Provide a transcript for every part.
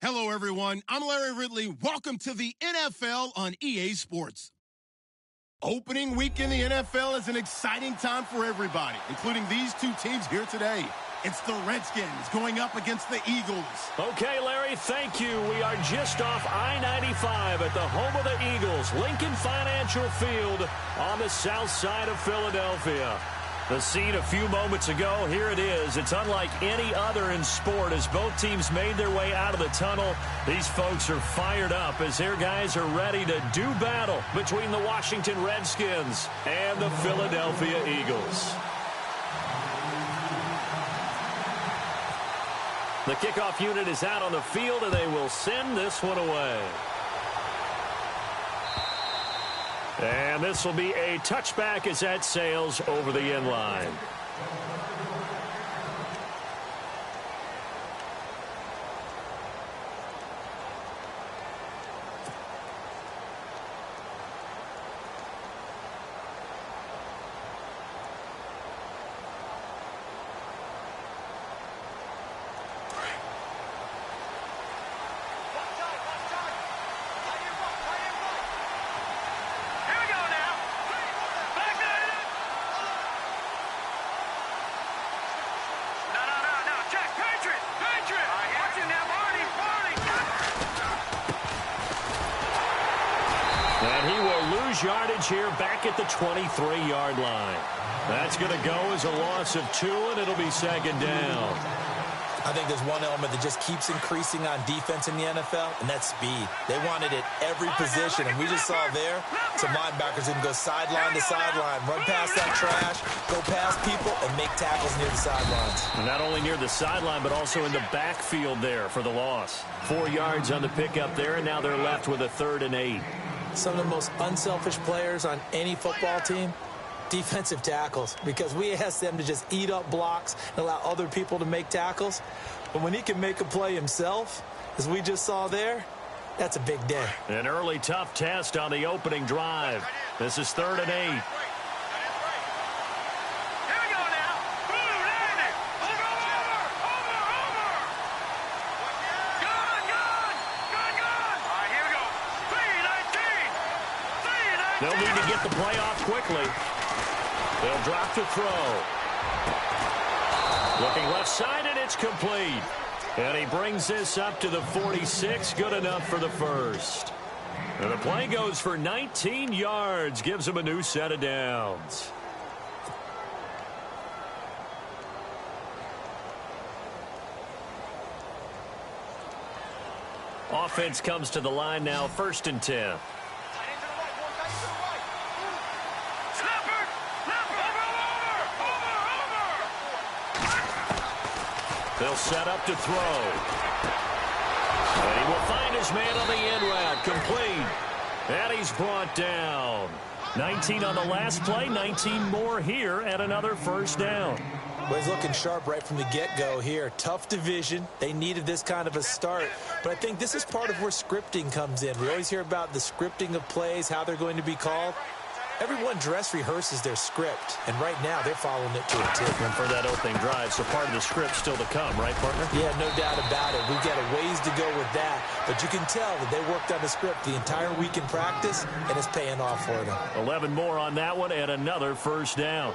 Hello, everyone. I'm Larry Ridley. Welcome to the NFL on EA Sports. Opening week in the NFL is an exciting time for everybody, including these two teams here today. It's the Redskins going up against the Eagles. Okay, Larry, thank you. We are just off I-95 at the home of the Eagles, Lincoln Financial Field on the south side of Philadelphia. The scene a few moments ago, here it is. It's unlike any other in sport as both teams made their way out of the tunnel. These folks are fired up as their guys are ready to do battle between the Washington Redskins and the Philadelphia Eagles. The kickoff unit is out on the field, and they will send this one away. And this will be a touchback as that sails over the end line. Yardage here back at the 23-yard line. That's going to go as a loss of 2, and it'll be second down. I think there's one element that just keeps increasing on defense in the NFL, and that's speed. They want it at every position, and we just saw there some linebackers who can go sideline to sideline, run past that trash, go past people, and make tackles near the sidelines. And not only near the sideline, but also in the backfield there for the loss. 4 yards on the pickup there, and now they're left with a 3rd and 8. Some of the most unselfish players on any football team, defensive tackles, because we ask them to just eat up blocks and allow other people to make tackles. But when he can make a play himself, as we just saw there, that's a big day. An early tough test on the opening drive. This is 3rd and 8. They'll need to get the play off quickly. They'll drop to throw. Looking left side, and it's complete. And he brings this up to the 46. Good enough for the first. And the play goes for 19 yards. Gives him a new set of downs. Offense comes to the line now, 1st and 10. They'll set up to throw. And he will find his man on the end route. Complete. And he's brought down. 19 on the last play, 19 more here at another 1st down. Well, he's looking sharp right from the get-go here. Tough division. They needed this kind of a start. But I think this is part of where scripting comes in. We always hear about the scripting of plays, how they're going to be called. Everyone dress rehearses their script, and right now they're following it to a tip. And for that opening drive, so part of the script still to come, right, partner? Yeah, no doubt about it. We've got a ways to go with that, but you can tell that they worked on the script the entire week in practice, and it's paying off for them. 11 more on that one, and another 1st down.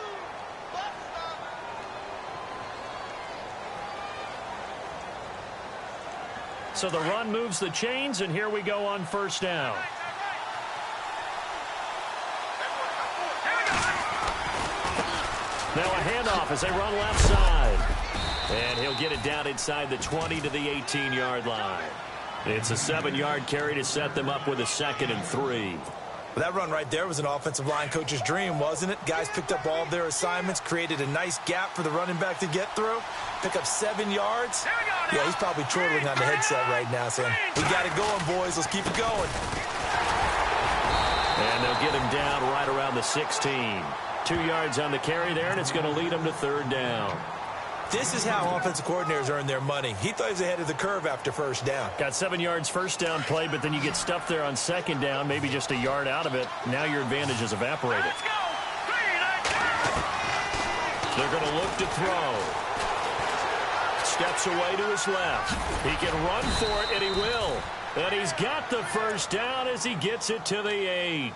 So the run moves the chains, and here we go on 1st down. Now a handoff as they run left side. And he'll get it down inside the 20 to the 18-yard line. It's a 7-yard carry to set them up with a 2nd and 3. Well, that run right there was an offensive line coach's dream, wasn't it? Guys picked up all of their assignments, created a nice gap for the running back to get through, pick up 7 yards. Yeah, he's probably chortling on the headset right now, saying, we got it going, boys. Let's keep it going. And they'll get him down right around the 16. 2 yards on the carry there, and it's going to lead him to 3rd down. This is how offensive coordinators earn their money. He thought he was ahead of the curve after 1st down. Got 7 yards 1st down play, but then you get stuffed there on 2nd down, maybe just a yard out of it. Now your advantage is evaporated. They're going to look to throw. steps away to his left. He can run for it, and he will. And he's got the first down as he gets it to the 8.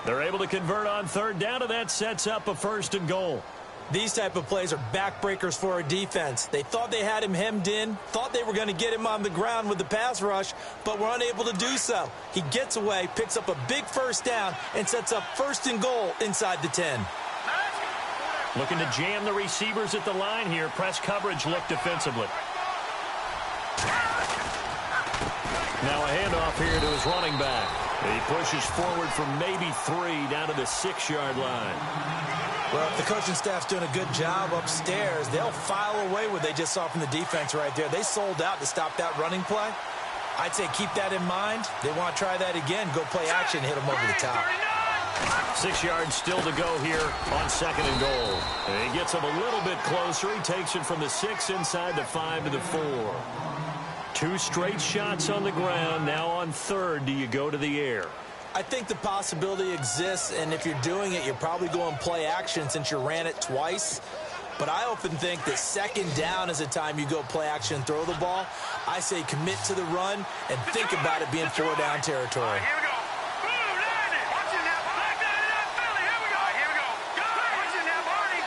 They're able to convert on third down, and that sets up a 1st and goal. These type of plays are backbreakers for a defense. They thought they had him hemmed in, thought they were going to get him on the ground with the pass rush, but were unable to do so. He gets away, picks up a big first down, and sets up 1st and goal inside the 10. Looking to jam the receivers at the line here. Press coverage look defensively. Now a handoff here to his running back. He pushes forward from maybe 3 down to the 6-yard line. Well, if the coaching staff's doing a good job upstairs, they'll file away what they just saw from the defense right there. They sold out to stop that running play. I'd say keep that in mind. They want to try that again. Go play action, hit them over the top. 6 yards still to go here on 2nd and goal. And he gets him a little bit closer. He takes it from the 6 inside the 5 to the 4. 2 straight shots on the ground. Now on 3rd, do you go to the air? I think the possibility exists, and if you're doing it, you're probably going play action since you ran it twice. But I often think that 2nd down is the time you go play action and throw the ball. I say commit to the run and think about it being 4-down territory. Here we go. Boom, land it. Watch it now. Back down in that belly. Here we go. Here we go. Go. Watch it now, Barney.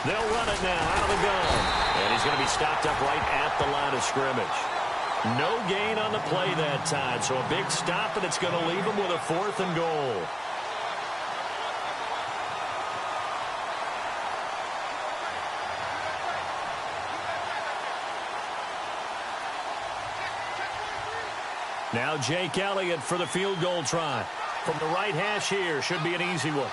They'll run it now out of the gun. And he's going to be stopped up right at the line of scrimmage. No gain on the play that time, so a big stop, and it's going to leave him with a 4th and goal. Now Jake Elliott for the field goal try. From the right hash here, should be an easy one.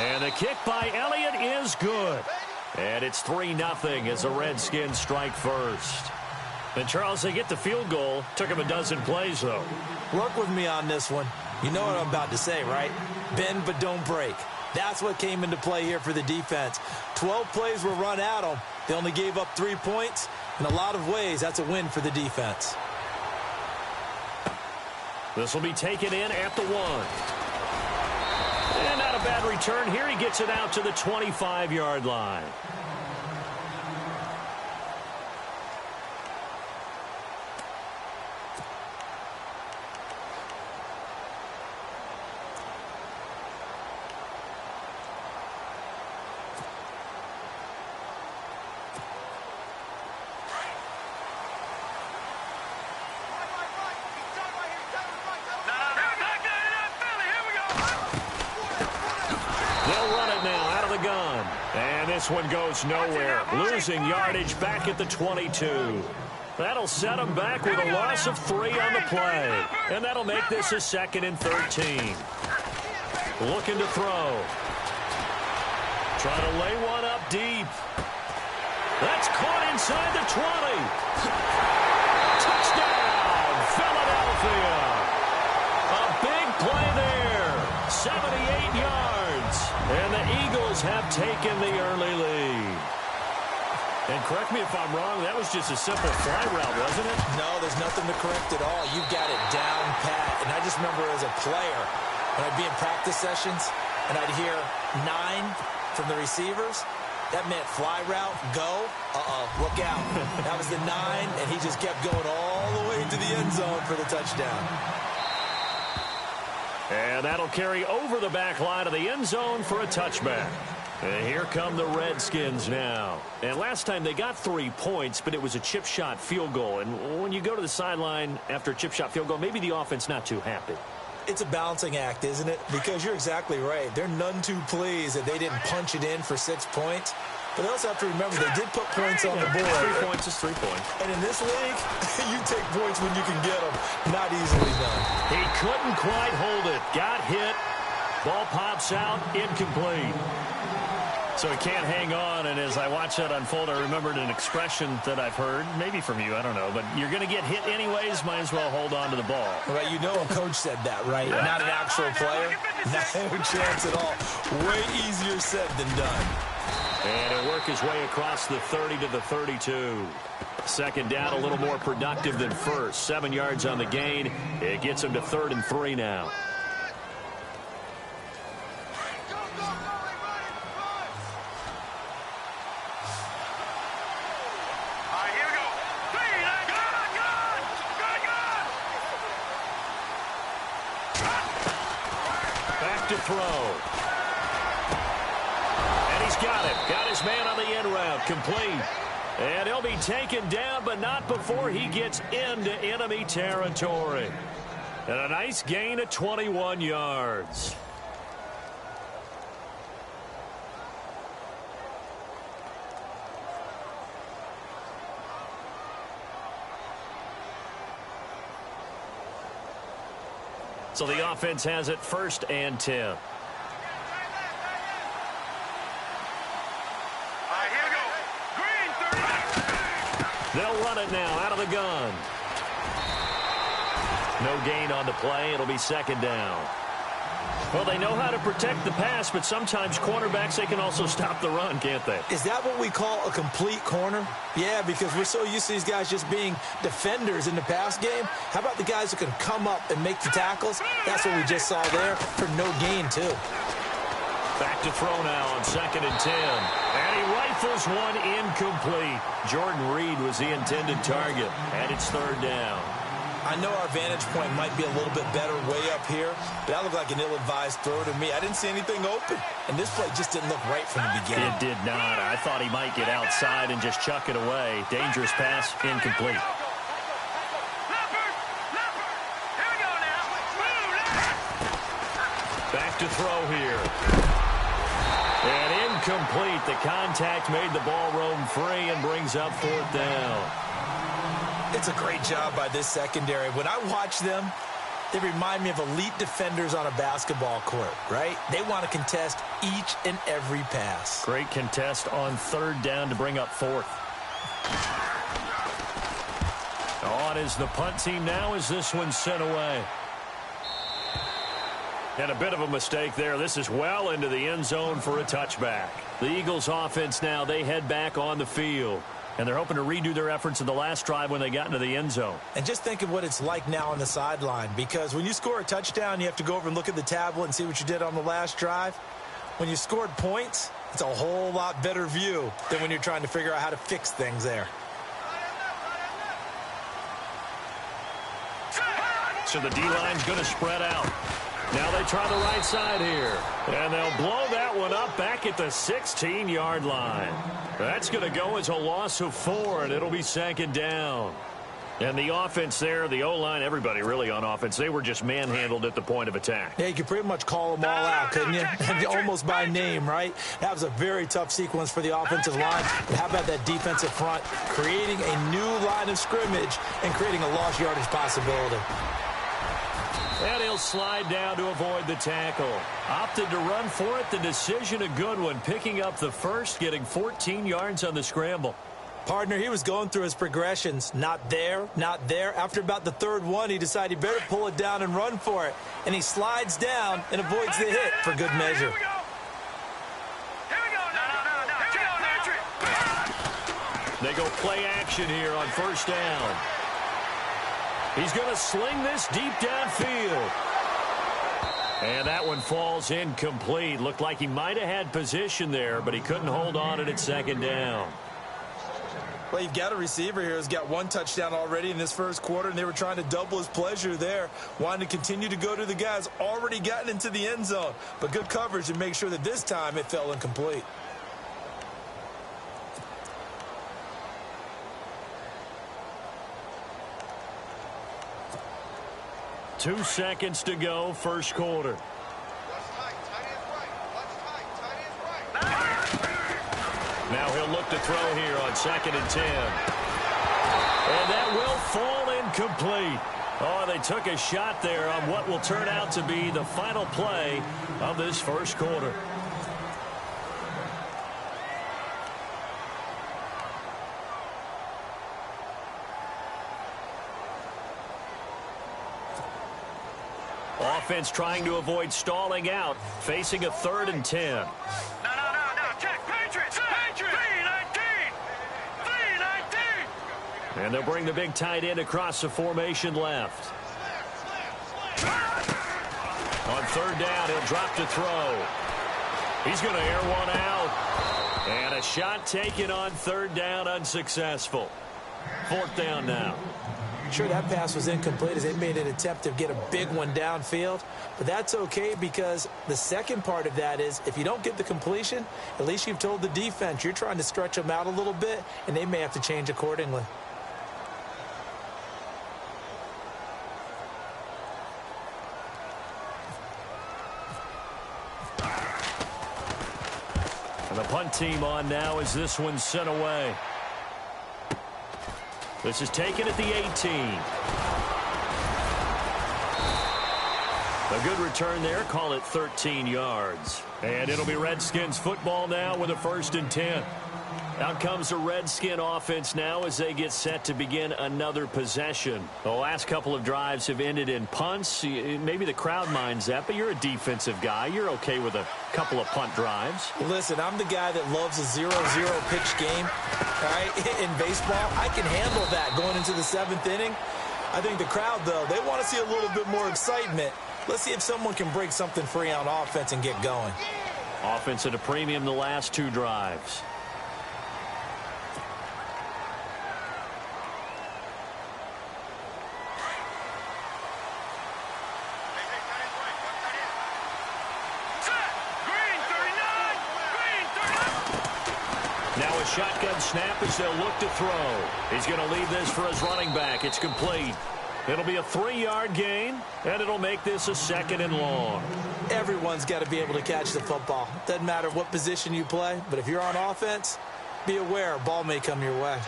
And the kick by Elliott is good. And it's 3-0 as the Redskins strike first. And, Charles, they get the field goal. Took him a dozen plays, though. Work with me on this one. You know what I'm about to say, right? Bend but don't break. That's what came into play here for the defense. 12 plays were run at them. They only gave up 3 points. In a lot of ways, that's a win for the defense. This will be taken in at the 1. And not a bad return here. He gets it out to the 25-yard line. This one goes nowhere. Losing yardage back at the 22. That'll set him back with a loss of 3 on the play. And that'll make this a 2nd and 13. Looking to throw. Trying to lay one up deep. That's caught inside the 20. Touchdown, Philadelphia. A big play there. 78 yards. And the Eagles have taken the early lead. And correct me if I'm wrong, that was just a simple fly route, wasn't it? No, there's nothing to correct at all. You've got it down pat. And I just remember as a player, when I'd be in practice sessions, and I'd hear 9 from the receivers, that meant fly route, go, look out. That was the 9, and he just kept going all the way to the end zone for the touchdown. And that'll carry over the back line of the end zone for a touchback. And here come the Redskins now. And last time they got 3 points, but it was a chip shot field goal. And when you go to the sideline after a chip shot field goal, maybe the offense not too happy. It's a balancing act, isn't it? Because you're exactly right. They're none too pleased that they didn't punch it in for 6 points. But they also have to remember they did put points on the board. 3 points is 3 points. And in this league, you take points when you can get them. Not easily done. He couldn't quite hold it. Got hit. Ball pops out. Incomplete. So he can't hang on, and as I watch that unfold, I remembered an expression that I've heard, maybe from you, I don't know, but you're going to get hit anyways, might as well hold on to the ball. Right, you know a coach said that, right? Yeah. Not an actual player. No chance at all. Way easier said than done. And he'll work his way across the 30 to the 32. Second down, a little more productive than first. 7 yards on the gain. It gets him to 3rd and 3 now. Back to throw. And he's got it. Got his man on the end route. Complete. And he'll be taken down, but not before he gets into enemy territory. And a nice gain of 21 yards. So the offense has it 1st and 10. All right, here we go. Green, 30. They'll run it now out of the gun. No gain on the play. It'll be 2nd down. Well, they know how to protect the pass, but sometimes cornerbacks, they can also stop the run, can't they? Is that what we call a complete corner? Yeah, because we're so used to these guys just being defenders in the pass game. How about the guys who can come up and make the tackles? That's what we just saw there for no gain, too. Back to throw now on 2nd and 10. And he rifles one incomplete. Jordan Reed was the intended target, and it's 3rd down. I know our vantage point might be a little bit better way up here, but that looked like an ill-advised throw to me. I didn't see anything open, and this play just didn't look right from the beginning. It did not. I thought he might get outside and just chuck it away. Dangerous pass, incomplete. Here we go now. Back to throw here. And incomplete. The contact made the ball roam free and brings up 4th down. It's a great job by this secondary. When I watch them, they remind me of elite defenders on a basketball court, right? They want to contest each and every pass. Great contest on 3rd down to bring up 4th. On is the punt team now as this one's sent away. And a bit of a mistake there. This is well into the end zone for a touchback. The Eagles offense now, they head back on the field. And they're hoping to redo their efforts in the last drive when they got into the end zone. And just think of what it's like now on the sideline, because when you score a touchdown, you have to go over and look at the tablet and see what you did on the last drive. When you scored points, it's a whole lot better view than when you're trying to figure out how to fix things there. So the D-line's going to spread out. Now they try the right side here. And they'll blow that one up back at the 16-yard line. That's going to go as a loss of 4, and it'll be 2nd down. And the offense there, the O-line, everybody really on offense, they were just manhandled at the point of attack. Yeah, you could pretty much call them all out, couldn't you? Almost by name, right? That was a very tough sequence for the offensive line. But how about that defensive front creating a new line of scrimmage and creating a lost yardage possibility? And he'll slide down to avoid the tackle. Opted to run for it. The decision a good one. Picking up the first, getting 14 yards on the scramble. Partner, he was going through his progressions. Not there, not there. After about the 3rd one, he decided he better pull it down and run for it. And he slides down and avoids the hit for good measure. Here we go. No. They go play action here on 1st down. He's going to sling this deep downfield. And that one falls incomplete. Looked like he might have had position there, but he couldn't hold on it at 2nd down. Well, you've got a receiver here who's got 1 touchdown already in this 1st quarter, and they were trying to double his pleasure there, wanting to continue to go to the guys already gotten into the end zone. But good coverage to make sure that this time it fell incomplete. Two seconds to go, 1st quarter. Now he'll look to throw here on 2nd and 10. And that will fall incomplete. Oh, they took a shot there on what will turn out to be the final play of this 1st quarter. Offense trying to avoid stalling out, facing a 3rd and 10. No. Check. Patriots. 3-19. And they'll bring the big tight end across the formation left. On 3rd down, he'll drop to throw. He's going to air one out. And a shot taken on 3rd down, unsuccessful. 4th down now. Sure, that pass was incomplete as they made an attempt to get a big one downfield, but that's okay because the second part of that is if you don't get the completion, at least you've told the defense you're trying to stretch them out a little bit, and they may have to change accordingly. And the punt team on now as this one's sent away. This is taken at the 18. A good return there. Call it 13 yards. And it'll be Redskins football now with a 1st and 10. Out comes the Redskin offense now as they get set to begin another possession. The last couple of drives have ended in punts. Maybe the crowd minds that, but you're a defensive guy. You're okay with a couple of punt drives. Listen, I'm the guy that loves a 0-0 pitch game. All right, in baseball, I can handle that going into the 7th inning. I think the crowd, though, they want to see a little bit more excitement. Let's see if someone can break something free on offense and get going. Offense at a premium the last 2 drives. Now a shotgun snap as they'll look to throw. He's going to leave this for his running back. It's complete. It'll be a 3-yard gain, and it'll make this a 2nd and long. Everyone's got to be able to catch the football. Doesn't matter what position you play, but if you're on offense, be aware a ball may come your way.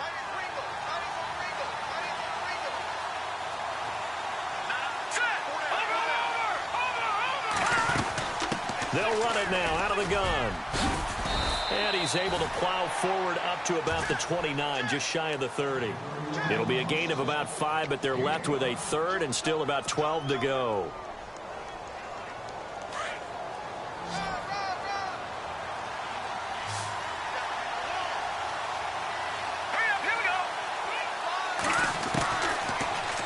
They'll run it now out of the gun. And he's able to plow forward up to about the 29, just shy of the 30. It'll be a gain of about 5, but they're left with a 3rd and still about 12 to go.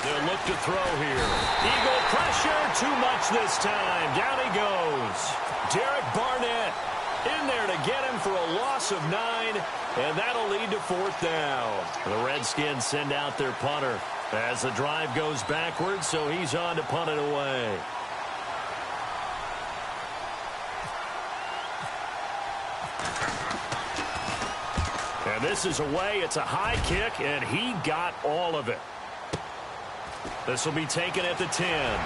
They'll look to throw here. Eagle pressure, too much this time. Down he goes. Derek Barnett in there to get him for a loss of 9, and that'll lead to 4th down. The Redskins send out their punter as the drive goes backwards, so he's on to punt it away. And this is away. It's a high kick, and he got all of it. This will be taken at the 10.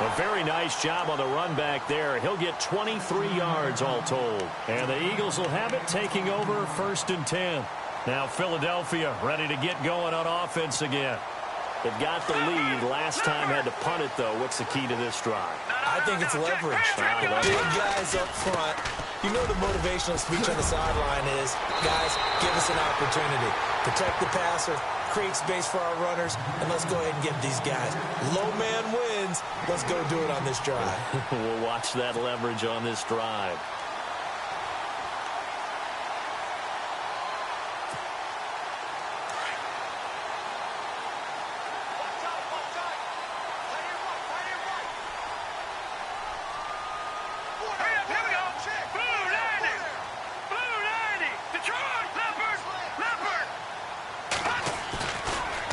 A very nice job on the run back there. He'll get 23 yards all told. And the Eagles will have it taking over 1st and 10. Now Philadelphia ready to get going on offense again. They've got the lead. Last time had to punt it, though. What's the key to this drive? I think it's leverage. Big guys up front. You know the motivational speech on the sideline is, guys, give us an opportunity. Protect the passer, create space for our runners, and let's go ahead and get these guys. Low man wins. Let's go do it on this drive. We'll watch that leverage on this drive.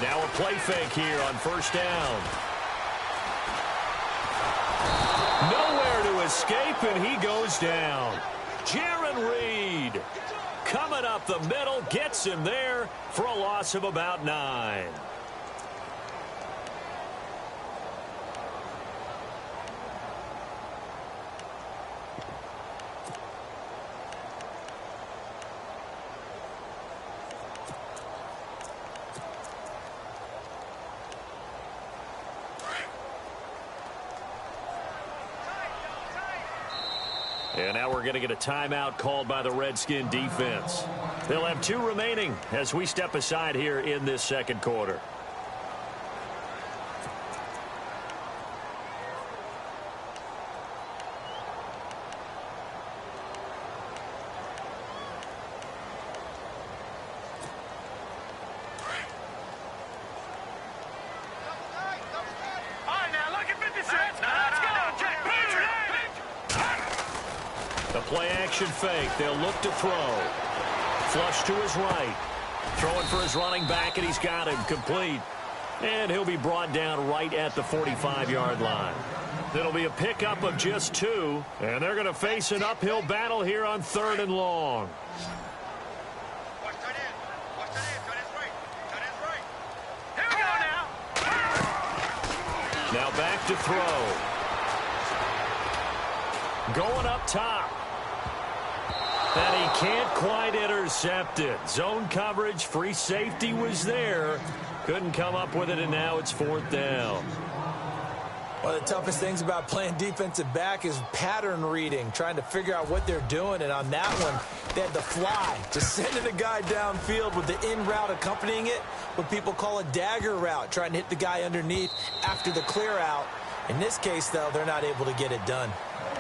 Now a play fake here on 1st down. Nowhere to escape, and he goes down. Jaron Reed coming up the middle, gets him there for a loss of about 9. And now we're going to get a timeout called by the Redskin defense. They'll have 2 remaining as we step aside here in this 2nd quarter. The play action fake. They'll look to throw. Flush to his right. Throwing for his running back, and he's got him complete. And he'll be brought down right at the 45-yard line. It'll be a pickup of just 2, and they're going to face an uphill battle here on 3rd and long. Now back to throw. Going up top. And he can't quite intercept it. Zone coverage, free safety was there. Couldn't come up with it, and now it's 4th down. One of the toughest things about playing defensive back is pattern reading, trying to figure out what they're doing. And on that one, they had the fly, just sending a guy downfield with the in route accompanying it, what people call a dagger route, trying to hit the guy underneath after the clear out. In this case, though, they're not able to get it done.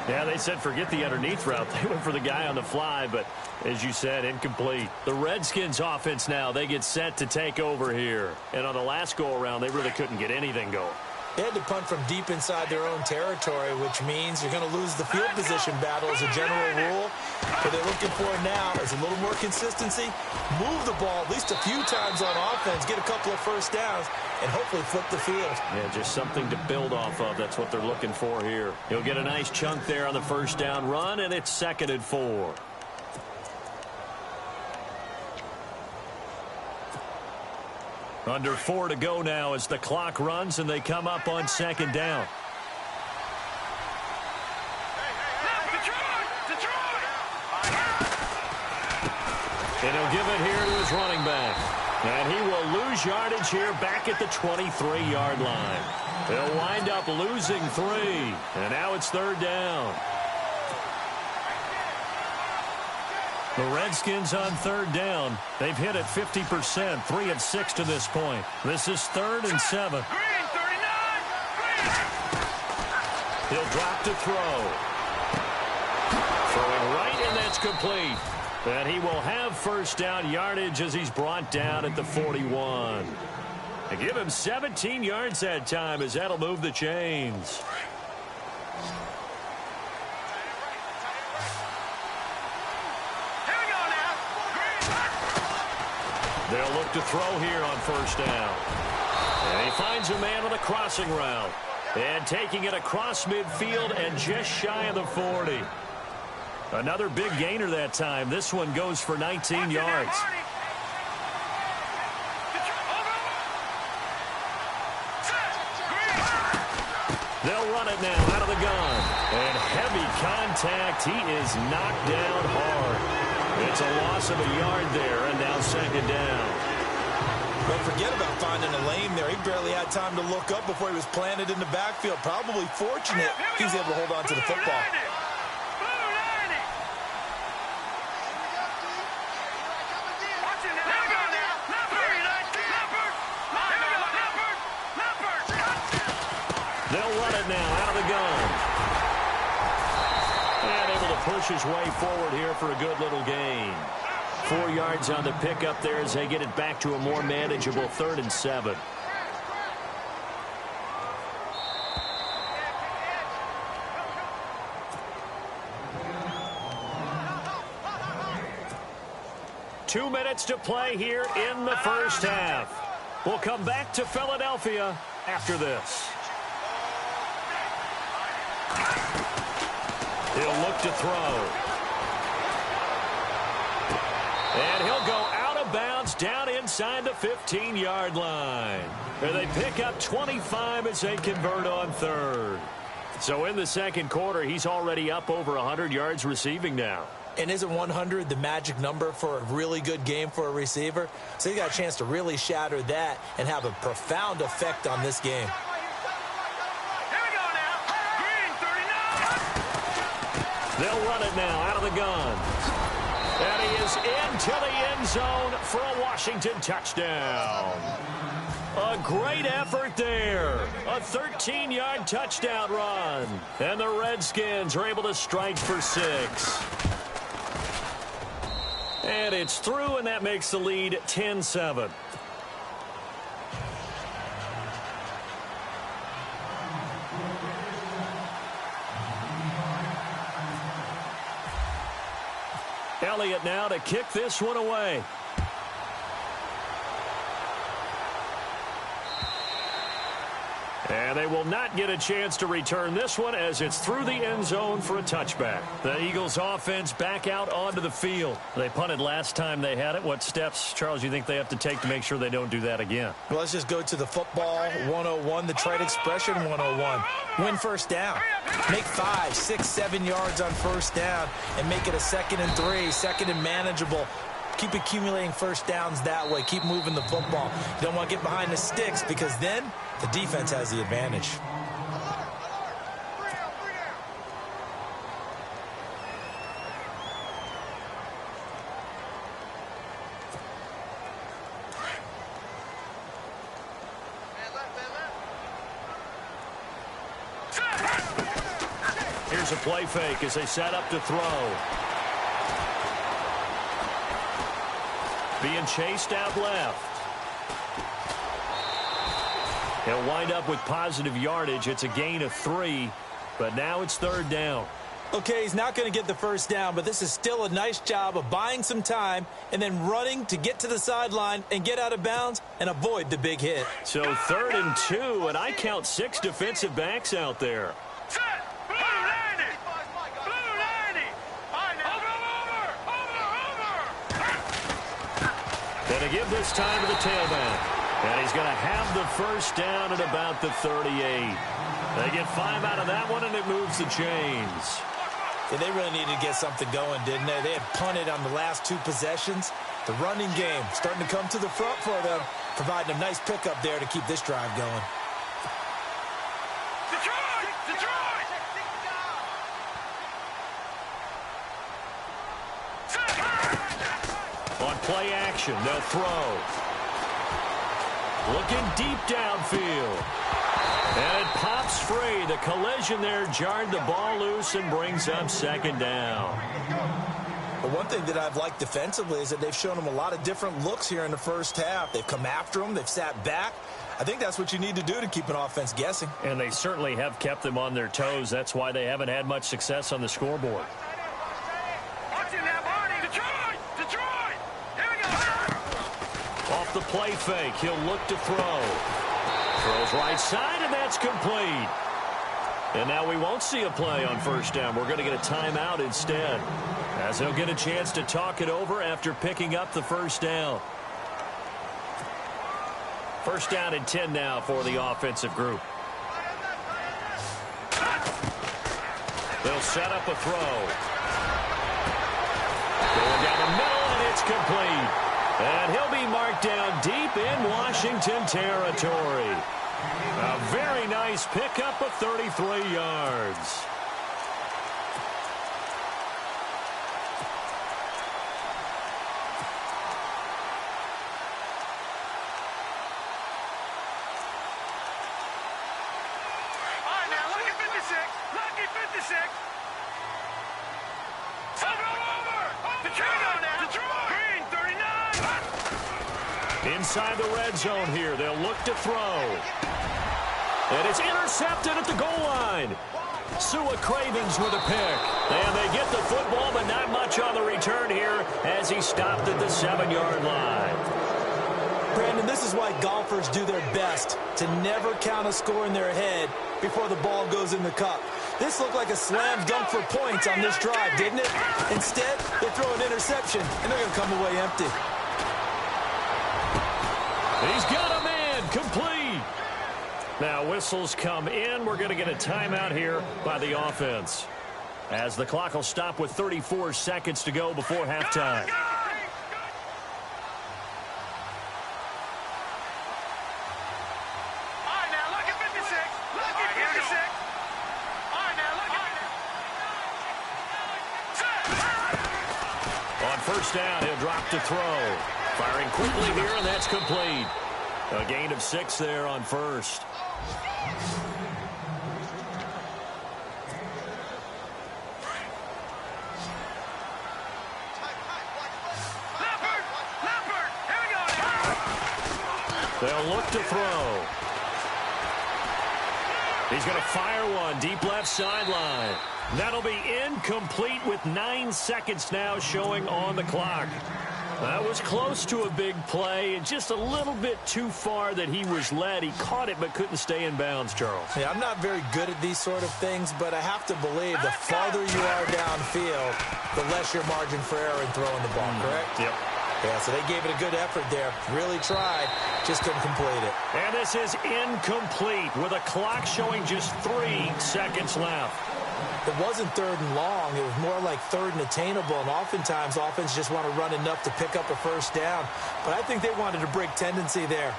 Yeah, they said forget the underneath route. They went for the guy on the fly, but as you said, incomplete. The Redskins offense now, they get set to take over here. And on the last go-around, they really couldn't get anything going. They had to punt from deep inside their own territory, which means you're going to lose the field position battle as a general rule. What they're looking for now is a little more consistency, move the ball at least a few times on offense, get a couple of first downs, and hopefully flip the field. Yeah, just something to build off of. That's what they're looking for here. He'll get a nice chunk there on the first down run, and it's 2nd and 4. Under 4 to go now as the clock runs, and they come up on 2nd down. And he'll give it here to his running back. And he will lose yardage here back at the 23-yard line. He'll wind up losing 3. And now it's 3rd down. The Redskins on 3rd down. They've hit it 50%, 3 of 6 to this point. This is 3rd and 7. He'll drop to throw. Throwing right, and that's complete. And he will have first down yardage as he's brought down at the 41. They give him 17 yards that time as that'll move the chains. They'll look to throw here on first down. And he finds a man on the crossing route. And taking it across midfield and just shy of the 40. Another big gainer that time. This one goes for 19 yards. They'll run it now out of the gun. And heavy contact. He is knocked down hard. It's a loss of a yard there, and now 2nd down. Don't forget about finding a lane there. He barely had time to look up before he was planted in the backfield. Probably fortunate he was able to hold on to the football. They'll run it now out of the gun. And able to push his way forward here for a good little gain. 4 yards on the pickup there as they get it back to a more manageable 3rd and 7. Two minutes to play here in the first half. We'll come back to Philadelphia after this. He'll look to throw. And he'll go out of bounds down inside the 15-yard line. And they pick up 25 as they convert on 3rd. So in the 2nd quarter, he's already up over 100 yards receiving now. And isn't 100 the magic number for a really good game for a receiver? So he got a chance to really shatter that and have a profound effect on this game. They'll run it now out of the gun. And he is into the end zone for a Washington touchdown. A great effort there. A 13-yard touchdown run. And the Redskins are able to strike for 6. And it's through, and that makes the lead 10-7. Elliott now to kick this one away. And they will not get a chance to return this one as it's through the end zone for a touchback. The Eagles offense back out onto the field. They punted last time they had it. What steps, Charles, you think they have to take to make sure they don't do that again? Well, let's just go to the football 101, the trade expression 101. Win first down. Make 5, 6, 7 yards on first down and make it a 2nd and 3, 2nd and manageable. Keep accumulating first downs that way. Keep moving the football. You don't want to get behind the sticks because then the defense has the advantage. Here's a play fake as they set up to throw. Being chased out left. He'll wind up with positive yardage. It's a gain of 3, but now it's 3rd down. Okay, he's not going to get the first down, but this is still a nice job of buying some time and then running to get to the sideline and get out of bounds and avoid the big hit. So 3rd and 2, and I count 6 defensive backs out there. Going to give this time to the tailback. And he's going to have the first down at about the 38. They get 5 out of that one, and it moves the chains. Yeah, they really needed to get something going, didn't they? They had punted on the last 2 possessions. The running game starting to come to the front for them, providing a nice pickup there to keep this drive going. On play action, they'll throw. Looking deep downfield. And it pops free. The collision there jarred the ball loose and brings up 2nd down. But one thing that I've liked defensively is that they've shown them a lot of different looks here in the first half. They've come after them. They've sat back. I think that's what you need to do to keep an offense guessing. And they certainly have kept them on their toes. That's why they haven't had much success on the scoreboard. Off the play fake, he'll look to throw. Throws right side, and that's complete. And now we won't see a play on first down. We're going to get a timeout instead, as he'll get a chance to talk it over after picking up the first down. First down and 10 now for the offensive group. They'll set up a throw. Going down the middle, and it's complete. And he'll be marked down deep in Washington territory. A very nice pickup of 33 yards. All right, now, lucky 56. Lucky 56. Over. Detroit now. Detroit. Green, 39. Inside the red zone here. They'll look to throw. And it's intercepted at the goal line. Sua Cravens with a pick. And they get the football, but not much on the return here as he stopped at the 7-yard line. Brandon, this is why golfers do their best to never count a score in their head before the ball goes in the cup. This looked like a slam dunk for points on this drive, didn't it? Instead, they throw an interception, and they're going to come away empty. He's got a man complete. Now whistles come in. We're going to get a timeout here by the offense, as the clock will stop with 34 seconds to go before halftime. First down, he'll drop to throw. Firing quickly here, and that's complete. A gain of 6 there on first. They'll look to throw. He's going to fire one deep left sideline. That'll be incomplete with 9 seconds now showing on the clock. That was close to a big play, and just a little bit too far that he was led. He caught it but couldn't stay in bounds, Charles. Yeah, I'm not very good at these sort of things, but I have to believe the farther you are downfield, the less your margin for error in throwing the ball, correct? Yep. Yeah, so they gave it a good effort there. Really tried, just couldn't complete it. And this is incomplete with a clock showing just 3 seconds left. It wasn't third and long. It was more like third and attainable, and oftentimes offense just want to run enough to pick up a first down. But I think they wanted a break tendency there.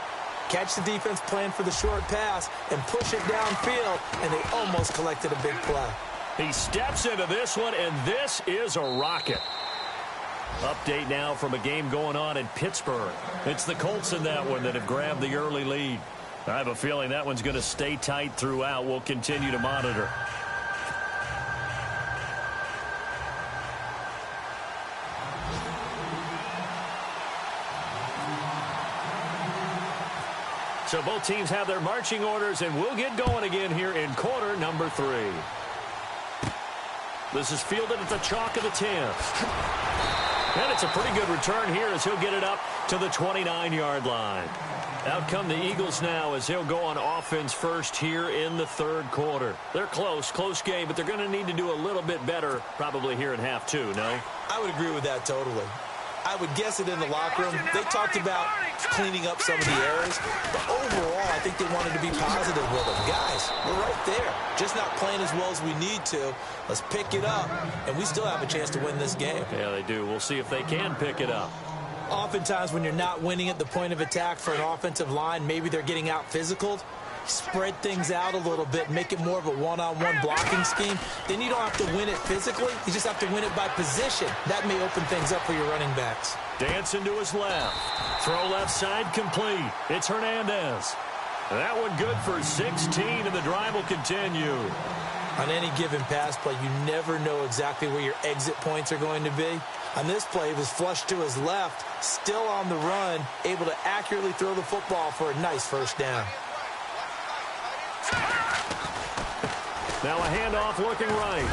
Catch the defense playing for the short pass and push it downfield, and they almost collected a big play. He steps into this one, and this is a rocket. Update now from a game going on in Pittsburgh. It's the Colts in that one that have grabbed the early lead. I have a feeling that one's going to stay tight throughout. We'll continue to monitor. So both teams have their marching orders, and we'll get going again here in quarter number 3. This is fielded at the chalk of the 10. And it's a pretty good return here as he'll get it up to the 29-yard line. Out come the Eagles now as he'll go on offense first here in the third quarter. They're close game, but they're going to need to do a little bit better probably here in half 2, no? I would agree with that totally. I would guess it in the locker room. They talked about cleaning up some of the errors, but overall, I think they wanted to be positive with them. Guys, we're right there. Just not playing as well as we need to. Let's pick it up, and we still have a chance to win this game. Yeah, they do. We'll see if they can pick it up. Oftentimes, when you're not winning at the point of attack for an offensive line, maybe they're getting out-physicaled. Spread things out a little bit, make it more of a one-on-one blocking scheme. Then you don't have to win it physically. You just have to win it by position. That may open things up for your running backs. Dancing to his left. Throw left side complete. It's Hernandez. That one good for 16, and the drive will continue. On any given pass play, you never know exactly where your exit points are going to be. On this play, he was flushed to his left, still on the run, able to accurately throw the football for a nice first down. Now a handoff looking right.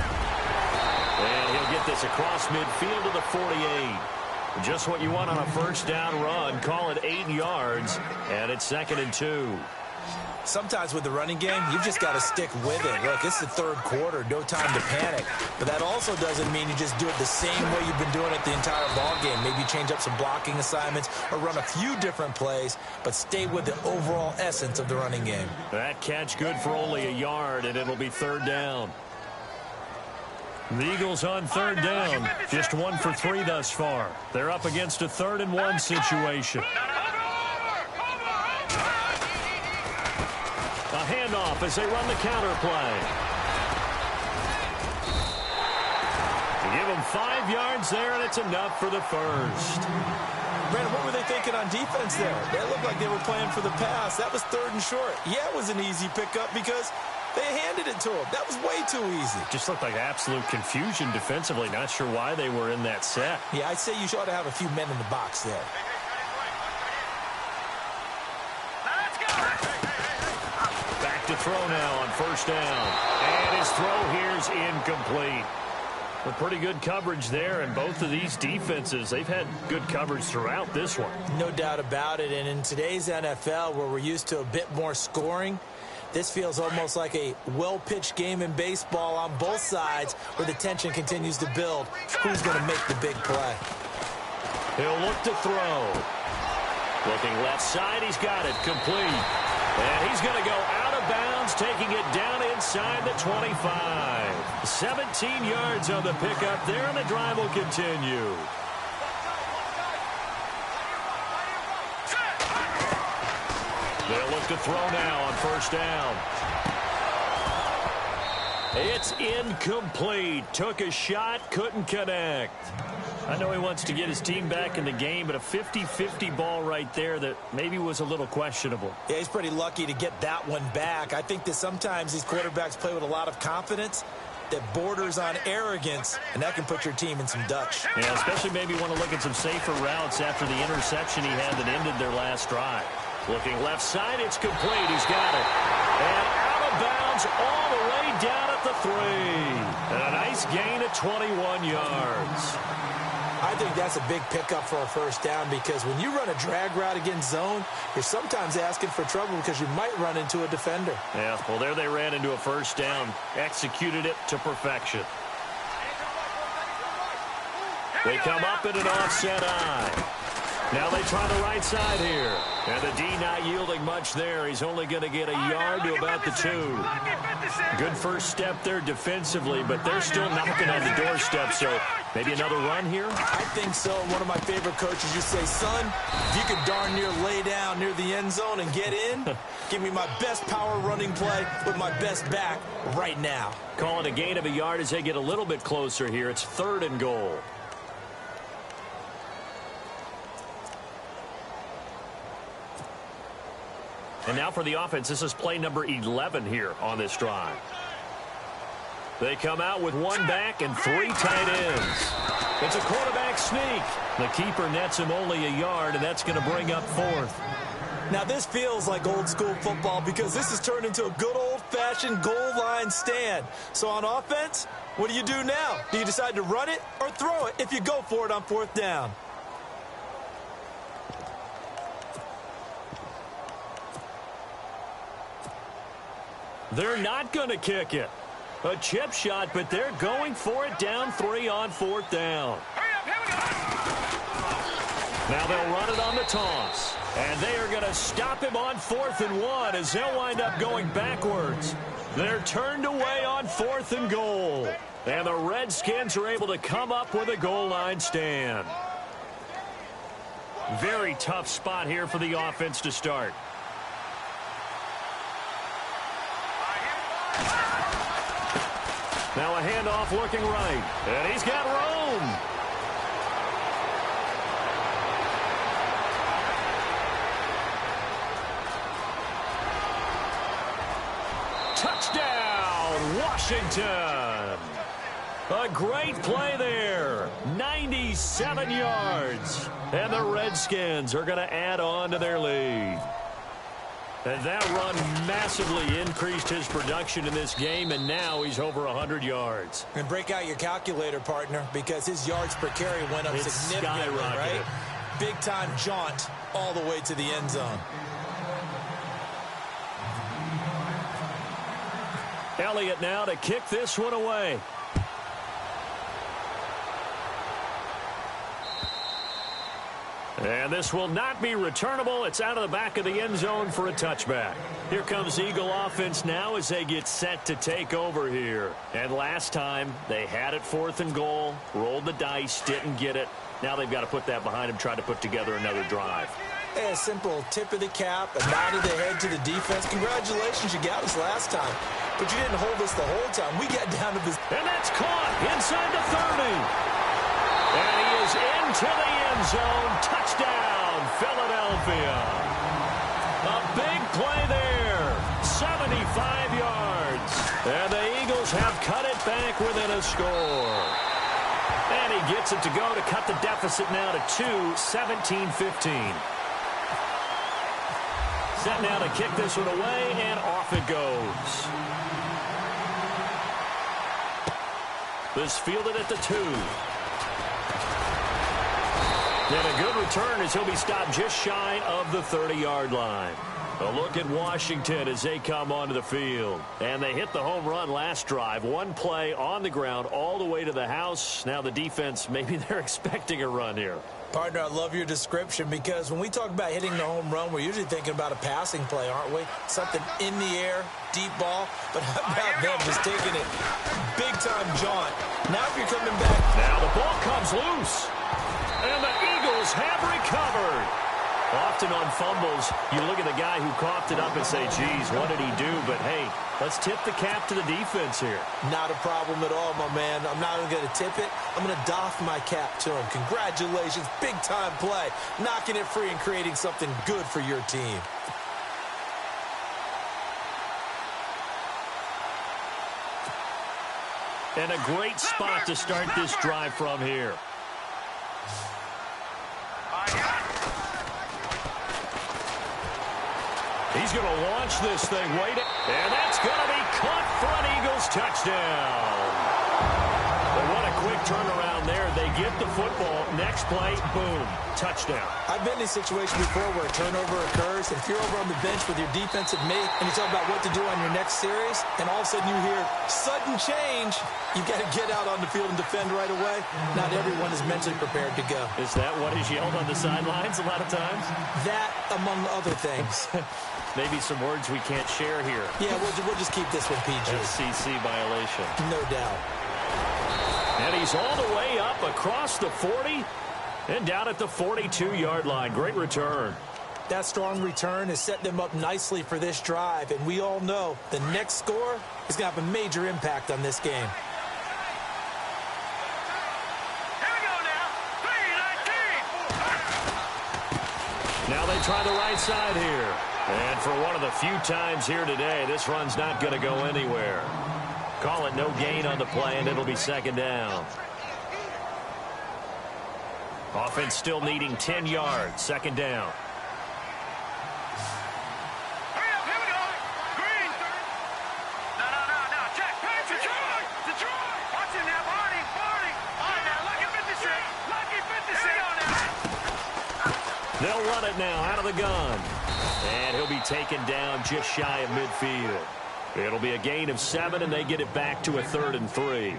And he'll get this across midfield to the 48. Just what you want on a first down run. Call it 8 yards, and it's 2nd and 2. Sometimes with the running game, you've just got to stick with it. Look, it's the third quarter, no time to panic. But that also doesn't mean you just do it the same way you've been doing it the entire ball game. Maybe change up some blocking assignments or run a few different plays, but stay with the overall essence of the running game. That catch good for only a yard, and it'll be 3rd down. The Eagles on 3rd down, just 1 for 3 thus far. They're up against a 3rd and 1 situation. A handoff as they run the counter play. Give them 5 yards there, and it's enough for the first. Brandon, what were they thinking on defense there? They looked like they were playing for the pass. That was 3rd and short. Yeah, it was an easy pickup because they handed it to him. That was way too easy. Just looked like absolute confusion defensively. Not sure why they were in that set. Yeah, I'd say you ought to have a few men in the box there. To throw now on first down. And his throw here's incomplete. A pretty good coverage there, and both of these defenses, they've had good coverage throughout this one. No doubt about it, and in today's NFL, where we're used to a bit more scoring, this feels almost like a well-pitched game in baseball on both sides where the tension continues to build. Who's going to make the big play? He'll look to throw. Looking left side, he's got it complete. And he's going to go out of bounds, taking it down inside the 25. 17 yards on the pickup there, and the drive will continue. They'll look to throw now on first down. It's incomplete. Took a shot, couldn't connect. I know he wants to get his team back in the game, but a 50-50 ball right there that maybe was a little questionable. Yeah, he's pretty lucky to get that one back. I think that sometimes these quarterbacks play with a lot of confidence that borders on arrogance, and that can put your team in some Dutch. Yeah, especially maybe want to look at some safer routes after the interception he had that ended their last drive. Looking left side, it's complete. He's got it. And out of bounds all the way down at the 3. And a nice gain of 21 yards. I think that's a big pickup for a first down because when you run a drag route against zone, you're sometimes asking for trouble because you might run into a defender. Yeah, well, there they ran into a first down. Executed it to perfection. They come up in an offset eye. Now they try the right side here. And the D not yielding much there. He's only going to get a yard to about the 2. Good first step there defensively, but they're still knocking on the doorstep, so maybe another run here? I think so. One of my favorite coaches used to say, son, if you could darn near lay down near the end zone and get in, give me my best power running play with my best back right now. Calling a gain of a yard as they get a little bit closer here. It's 3rd and goal. And now for the offense, this is play number 11 here on this drive. They come out with 1 back and 3 tight ends. It's a quarterback sneak. The keeper nets him only a yard, and that's going to bring up 4th. Now this feels like old school football because this has turned into a good old-fashioned goal line stand. So on offense, what do you do now? Do you decide to run it or throw it if you go for it on 4th down? They're not going to kick it. A chip shot, but they're going for it down 3 on 4th down. Now they'll run it on the toss. And they are going to stop him on 4th and 1 as they'll wind up going backwards. They're turned away on 4th and goal. And the Redskins are able to come up with a goal line stand. Very tough spot here for the offense to start. Now a handoff looking right. And he's got room. Touchdown, Washington. A great play there. 97 yards. And the Redskins are going to add on to their lead. And that run massively increased his production in this game, and now he's over 100 yards. And break out your calculator, partner, because his yards per carry went up significantly, right? Big-time jaunt all the way to the end zone. Elliott now to kick this one away. And this will not be returnable. It's out of the back of the end zone for a touchback. Here comes Eagle offense now as they get set to take over here. And last time, they had it 4th and goal, rolled the dice, didn't get it. Now they've got to put that behind them, try to put together another drive. Hey, a simple tip of the cap, a nod of the head to the defense. Congratulations, you got us last time. But you didn't hold us the whole time. We got down to this. And that's caught inside the 30. And he is into the end zone. Touchdown, Philadelphia. A big play there. 75 yards. And the Eagles have cut it back within a score. And he gets it to go to cut the deficit now to 2, 17-15. Set now to kick this one away, and off it goes. This fielded at the 2. And a good return as he'll be stopped just shy of the 30-yard line. A look at Washington as they come onto the field. And they hit the home run last drive. One play on the ground all the way to the house. Now the defense, maybe they're expecting a run here. Partner, I love your description because when we talk about hitting the home run, we're usually thinking about a passing play, aren't we? Something in the air, deep ball. But how about them just taking it big-time jaunt? Now if you're coming back. Now the ball comes loose. And the Eagles have recovered. Often on fumbles, you look at the guy who coughed it up and say, geez, what did he do? But, hey, let's tip the cap to the defense here. Not a problem at all, my man. I'm not even going to tip it. I'm going to doff my cap to him. Congratulations. Big-time play. Knocking it free and creating something good for your team. And a great spot to start this drive from here. He's going to launch this thing. Wait, and that's going to be caught for an Eagles touchdown. But what a quick turnaround there. They get the football. Next play, boom, touchdown. I've been in a situation before where a turnover occurs, and if you're over on the bench with your defensive mate and you talk about what to do on your next series, and all of a sudden you hear sudden change, you've got to get out on the field and defend right away. Not everyone is mentally prepared to go. Is that what is yelled on the sidelines a lot of times? That, among other things. Maybe some words we can't share here. Yeah, we'll just keep this one PG. FCC violation. No doubt. And he's all the way up across the 40 and down at the 42-yard line. Great return. That strong return has set them up nicely for this drive, and we all know the next score is going to have a major impact on this game. Here we go now. 3-19. Now they try the right side here. And for one of the few times here today, this run's not going to go anywhere. Call it no gain on the play, and it'll be second down. Offense still needing 10 yards. Second down. Hurry up, here we go. Green. No. Check. Detroit. Watch it now, Barney. All right, now, lucky 56. Lucky 56. Here we go now. They'll run it now out of the gun. And he'll be taken down just shy of midfield. It'll be a gain of 7, and they get it back to a 3rd and 3.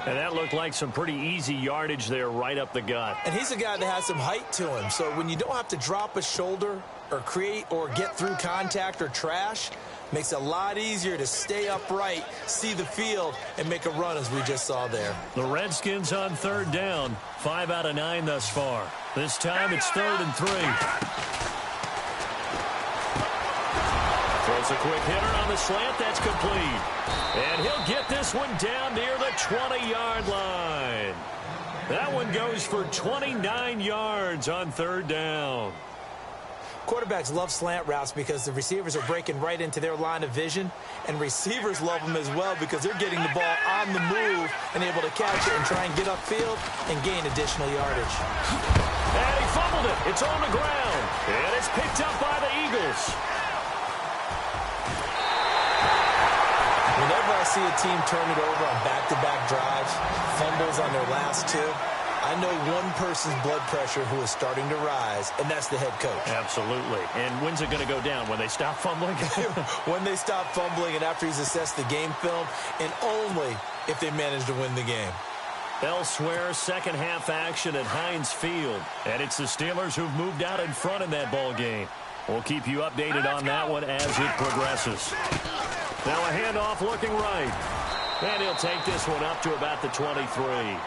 And that looked like some pretty easy yardage there right up the gut. And he's a guy that has some height to him. So when you don't have to drop a shoulder or create or get through contact or trash, makes it a lot easier to stay upright, see the field, and make a run as we just saw there. The Redskins on 3rd down. 5 out of 9 thus far. This time it's 3rd and 3. Throws a quick hitter on the slant. That's complete. And he'll get this one down near the 20-yard line. That one goes for 29 yards on 3rd down. Quarterbacks love slant routes because the receivers are breaking right into their line of vision, and receivers love them as well because they're getting the ball on the move and able to catch it and try and get upfield and gain additional yardage. And he fumbled it. It's on the ground. And it's picked up by the Eagles. Whenever I see a team turn it over on back-to-back drives, fumbles on their last 2, I know one person's blood pressure who is starting to rise, and that's the head coach. Absolutely. And when's it going to go down? When they stop fumbling? When they stop fumbling and after he's assessed the game film, and only if they manage to win the game. Elsewhere, second half action at Heinz Field. And it's the Steelers who've moved out in front in that ball game. We'll keep you updated on that one as it progresses. Now a handoff looking right. And he'll take this one up to about the 23.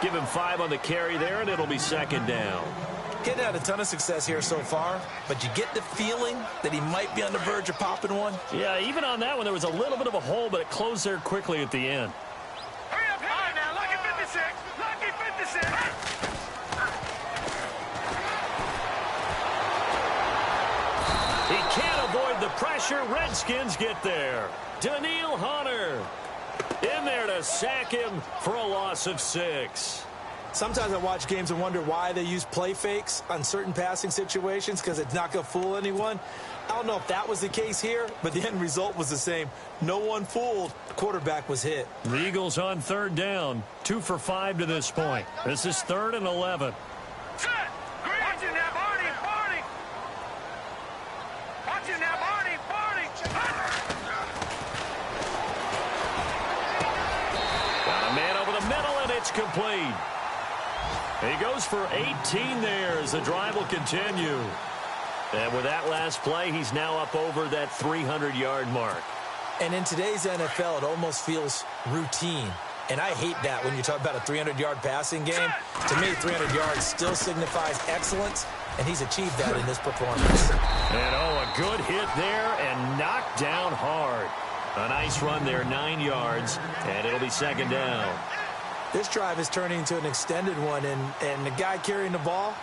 Give him 5 on the carry there, and it'll be second down. Getting had a ton of success here so far, but you get the feeling that he might be on the verge of popping one. Yeah, even on that one, there was a little bit of a hole, but it closed there quickly at the end. Hurry up, all right, now, lucky 56. Lucky 56. He can't avoid the pressure. Redskins get there. Daniil Hunter in there to sack him for a loss of 6. Sometimes I watch games and wonder why they use play fakes on certain passing situations because it's not going to fool anyone. I don't know if that was the case here, but the end result was the same. No one fooled. The quarterback was hit. The Eagles on 3rd down. 2 for 5 to this point. This is 3rd and 11. Set. Watching now, Barney. Watching now, Barney. Got a man over the middle, and it's complete. He goes for 18 there as the drive will continue. And with that last play, he's now up over that 300-yard mark. And in today's NFL, it almost feels routine. And I hate that when you talk about a 300-yard passing game. To me, 300 yards still signifies excellence, and he's achieved that in this performance. And, a good hit there and knocked down hard. A nice run there, 9 yards, and it'll be second down. This drive is turning into an extended one, and the guy carrying the ball,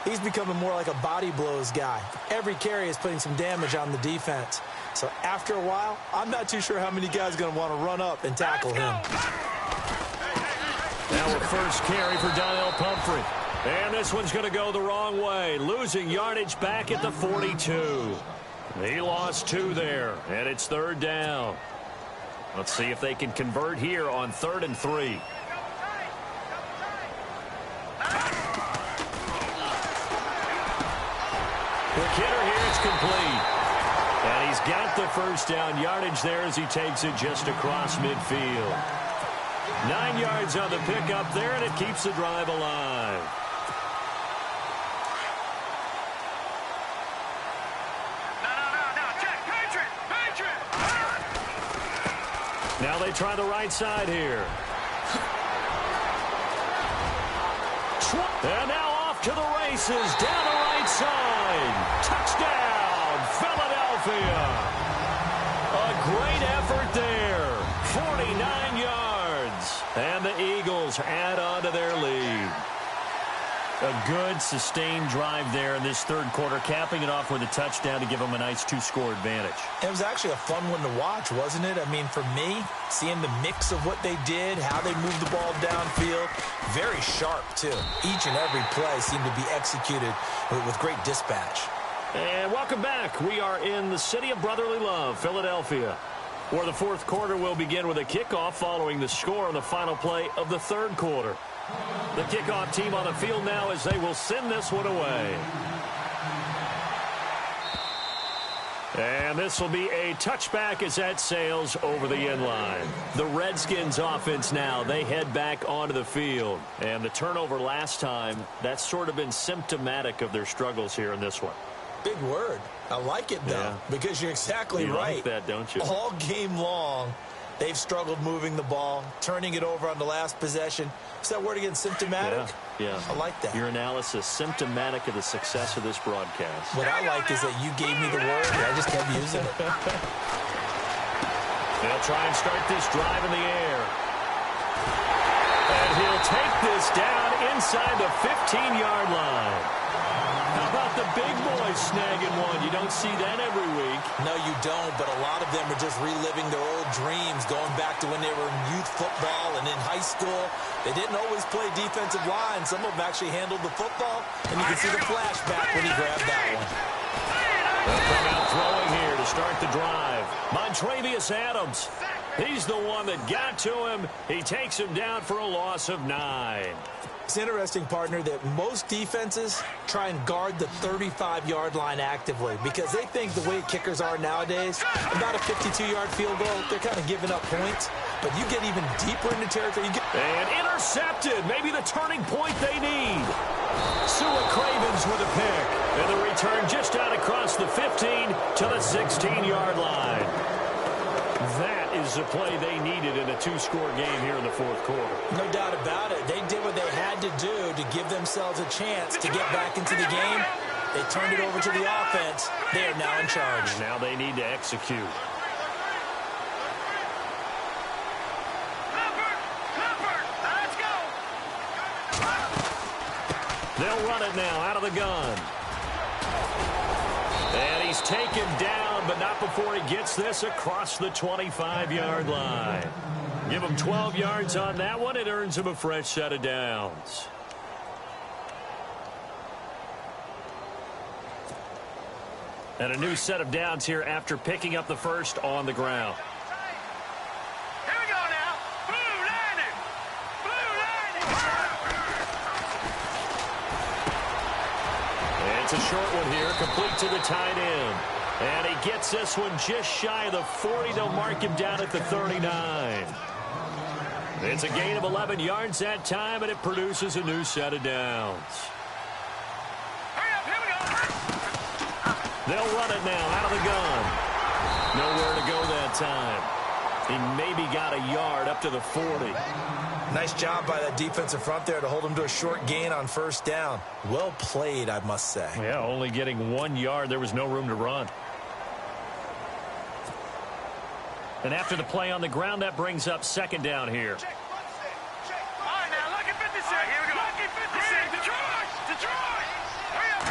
he's becoming more like a body blows guy. Every carry is putting some damage on the defense. So after a while, I'm not too sure how many guys are going to want to run up and tackle him. Now a first carry for Donnell Pumphrey. And this one's going to go the wrong way, losing yardage back at the 42. He lost 2 there, and it's 3rd down. Let's see if they can convert here on 3rd and 3. complete. And he's got the first down yardage there as he takes it just across midfield. 9 yards on the pickup there, and it keeps the drive alive. Now they try the right side here. And now off to the races, down the right side. Touchdown, Philadelphia. A great effort there. 49 yards. And the Eagles add on to their lead. A good, sustained drive there in this third quarter, capping it off with a touchdown to give them a nice 2-score advantage. It was actually a fun one to watch, wasn't it? I mean, for me, seeing the mix of what they did, how they moved the ball downfield, very sharp, too. Each and every play seemed to be executed with great dispatch. And welcome back. We are in the city of brotherly love, Philadelphia, where the fourth quarter will begin with a kickoff following the score on the final play of the third quarter. The kickoff team on the field now as they will send this one away. And this will be a touchback as that sails over the end line. The Redskins offense now, they head back onto the field. And the turnover last time, that's sort of been symptomatic of their struggles here in this one. Big word. I like it, though, because you're exactly right. You like that, don't you? All game long, they've struggled moving the ball, turning it over on the last possession. Is that word again, symptomatic? Yeah. I like that. Your analysis, symptomatic of the success of this broadcast. What I like is that you gave me the word, and I just kept using it. They'll try and start this drive in the air. And he'll take this down inside the 15-yard line. How about the big boys snagging one? You don't see that every week. No, you don't, but a lot of them are just reliving their old dreams, going back to when they were in youth football and in high school. They didn't always play defensive line. Some of them actually handled the football, and you can see the flashback when he grabbed that one. They'll come out throwing here to start the drive. Montrevious Adams. He's the one that got to him. He takes him down for a loss of 9. It's interesting, partner, that most defenses try and guard the 35-yard line actively because they think the way kickers are nowadays, about a 52-yard field goal, they're kind of giving up points. But you get even deeper into territory. And intercepted. Maybe the turning point they need. Sua Cravens with a pick. And the return just out across the 15 to the 16-yard line. That is the play they needed in a 2-score game here in the fourth quarter. No doubt about it. They did what they had to do to give themselves a chance to get back into the game. They turned it over to the offense. They are now in charge. Now they need to execute. Let's go. They'll run it now out of the gun. And he's taken down, but not before he gets this across the 25-yard line. Give him 12 yards on that one. It earns him a fresh set of downs. And a new set of downs here after picking up the first on the ground. Here we go now. Blue landing. Blue landing. It's a short one here, complete to the tight end. And he gets this one just shy of the 40. They'll mark him down at the 39. It's a gain of 11 yards that time, and it produces a new set of downs. Hurry up, here we go. They'll run it now out of the gun. Nowhere to go that time. He maybe got a yard up to the 40. Nice job by that defensive front there to hold him to a short gain on first down. Well played, I must say. Yeah, only getting 1 yard. There was no room to run. And after the play on the ground, that brings up second down here. All right, now, lucky 56. Here we go. Lucky 56. Detroit. Detroit. Hurry up.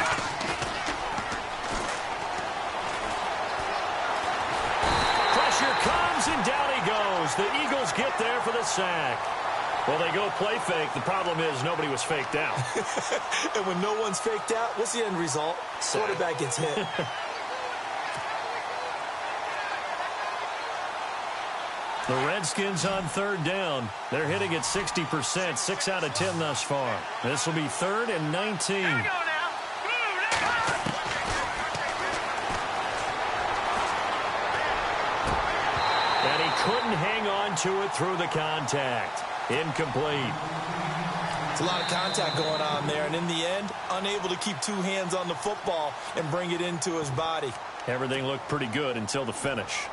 Pressure comes, and down he goes. The Eagles get there for the sack. Well, they go play fake. The problem is nobody was faked out. And when no one's faked out, what's the end result? Quarterback gets hit. The Redskins on third down. They're hitting at 60%, 6 out of 10 thus far. This will be 3rd and 19. Here we go now. Blue landing. And he couldn't hang on to it through the contact. Incomplete. It's a lot of contact going on there, and in the end, unable to keep two hands on the football and bring it into his body. Everything looked pretty good until the finish.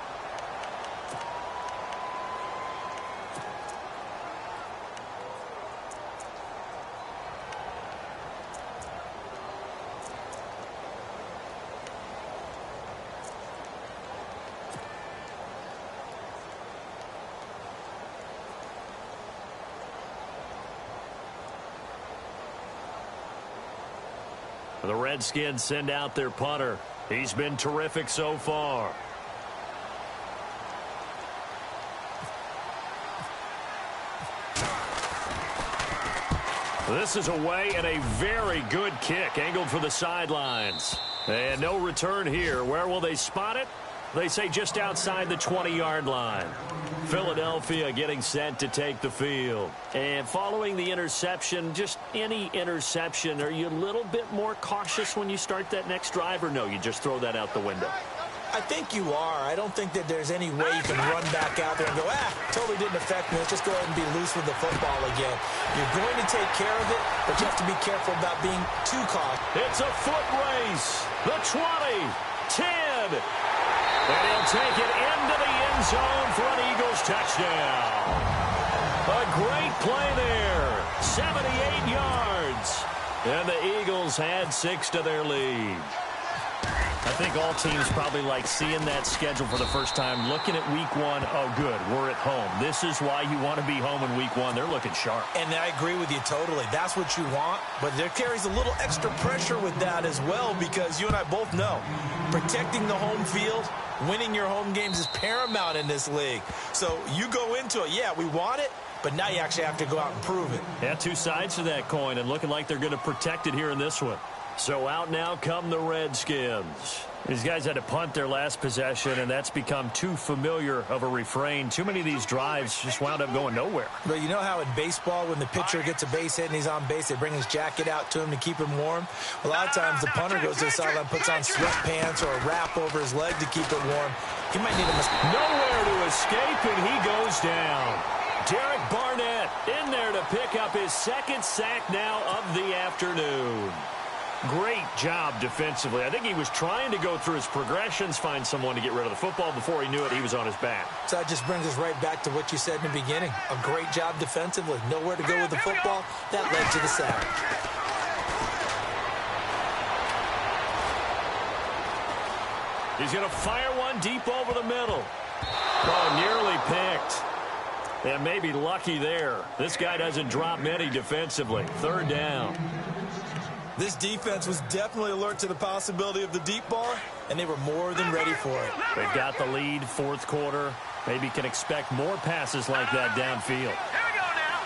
The Redskins send out their punter. He's been terrific so far. This is away and a very good kick angled for the sidelines. And no return here. Where will they spot it? They say just outside the 20-yard line. Philadelphia getting set to take the field. And following the interception, just any interception, are you a little bit more cautious when you start that next drive, or no, you just throw that out the window? I think you are. I don't think that there's any way you can run back out there and go, totally didn't affect me. Let's just go ahead and be loose with the football again. You're going to take care of it, but you have to be careful about being too cautious. It's a foot race. The 20, 10. And he'll take it into the end zone for an Eagles touchdown. A great play there. 78 yards. And the Eagles had 6 to their lead. I think all teams probably like seeing that schedule for the first time, looking at week 1. Oh, good, we're at home. This is why you want to be home in week 1. They're looking sharp. And I agree with you totally. That's what you want. But there carries a little extra pressure with that as well, because you and I both know protecting the home field, winning your home games is paramount in this league. So you go into it, yeah, we want it, but now you actually have to go out and prove it. Yeah, two sides to that coin, and looking like they're going to protect it here in this one. So out now come the Redskins. These guys had to punt their last possession, and that's become too familiar of a refrain. Too many of these drives just wound up going nowhere. But you know how in baseball, when the pitcher gets a base hit and he's on base, they bring his jacket out to him to keep him warm? A lot of times the punter goes to the sideline, puts on sweatpants or a wrap over his leg to keep it warm. He might need nowhere to escape, and he goes down. Derek Barnett in there to pick up his second sack now of the afternoon. Great job defensively. I think he was trying to go through his progressions, find someone to get rid of the football. Before he knew it, he was on his back. So that just brings us right back to what you said in the beginning. A great job defensively. Nowhere to go with the football. That led to the sack. He's going to fire one deep over the middle. Oh, nearly picked. And maybe lucky there. This guy doesn't drop many defensively. Third down. This defense was definitely alert to the possibility of the deep ball, and they were more than ready for it. They've got the lead, fourth quarter. Maybe can expect more passes like that downfield. Here we go now.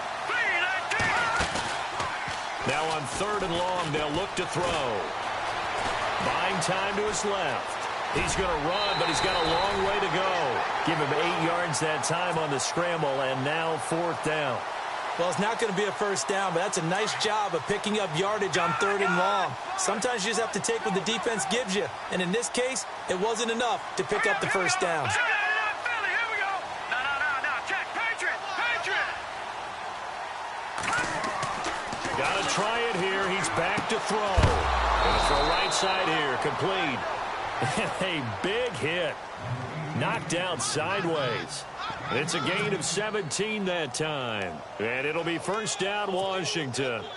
3-19. Now on 3rd and long, they'll look to throw. Buying time to his left. He's going to run, but he's got a long way to go. Give him 8 yards that time on the scramble, and now 4th down. Well, it's not going to be a first down, but that's a nice job of picking up yardage on 3rd and long. Sometimes you just have to take what the defense gives you, and in this case, it wasn't enough to pick up the first down. Here we go. No. Check. Patriot. Got to try it here. He's back to throw. Going to throw right side here. Complete. A big hit. Knocked out sideways. It's a gain of 17 that time. And it'll be first down, Washington. Here